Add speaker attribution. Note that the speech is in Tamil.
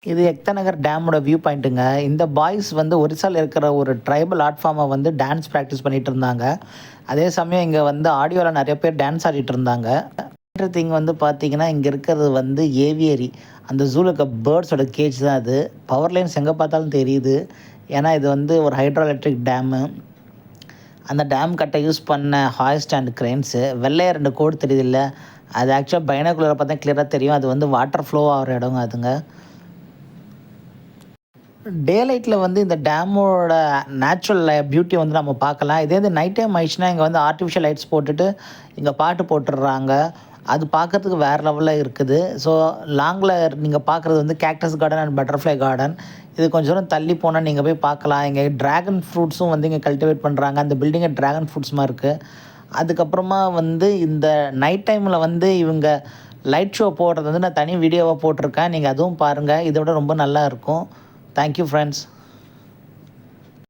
Speaker 1: இது எக்தநகர் டேமோட வியூ பாயிண்ட்டுங்க. இந்த பாய்ஸ் வந்து ஒரிசால இருக்கிற ஒரு ட்ரைபல் ஆர்ட் ஃபார்மை வந்து டான்ஸ் ப்ராக்டிஸ் பண்ணிட்டு இருந்தாங்க. அதே சமயம் இங்கே வந்து ஆடியோவில் நிறைய பேர் டான்ஸ் ஆடிட்டு இருந்தாங்க. திங் வந்து பார்த்தீங்கன்னா, இங்கே இருக்கிறது வந்து ஏவியரி. அந்த ஜூல இருக்க பேர்ட்ஸோட கேஜ் தான் அது. பவர் லைன்ஸ் எங்கே பார்த்தாலும் தெரியுது. ஏன்னா இது வந்து ஒரு ஹைட்ரோ எலக்ட்ரிக் டேமு. அந்த டேம் கட்ட யூஸ் பண்ண ஹாய்ஸ்ட் அண்ட் கிரெயின்ஸு. வெள்ளையா 2 கோடு தெரியுதுல்ல, அது ஆக்சுவலாக பைனாகுலரை பார்த்தா கிளியராக தெரியும். அது வந்து வாட்டர் ஃப்ளோ ஆகிற இடங்க அதுங்க. டே லைட்டில் வந்து இந்த டேமோட நேச்சுரல் பியூட்டியை வந்து நம்ம பார்க்கலாம். இதே இது நைட் டைம் ஆயிடுச்சுன்னா இங்கே வந்து ஆர்டிஃபிஷியல் லைட்ஸ் போட்டுட்டு இங்கே பாட்டு போட்டுடுறாங்க. அது பார்க்கறதுக்கு வேறு லெவலில் இருக்குது. ஸோ லாங்கில் நீங்கள் பார்க்குறது வந்து cactus garden and butterfly garden. இது கொஞ்சம் தூரம் தள்ளி போனால் நீங்கள் போய் பார்க்கலாம். இங்கே ட்ராகன் ஃப்ரூட்ஸும் வந்து இங்கே கல்டிவேட் பண்ணுறாங்க. அந்த பில்டிங்கை ட்ராகன் ஃப்ரூட்ஸுமா இருக்குது. அதுக்கப்புறமா வந்து இந்த நைட் டைமில் வந்து இவங்க லைட் ஷோ போடுறது வந்து நான் தனி வீடியோவாக போட்டிருக்கேன். நீங்கள் அதுவும் பாருங்கள். இதை விட ரொம்ப நல்லா இருக்கும். Thank you friends.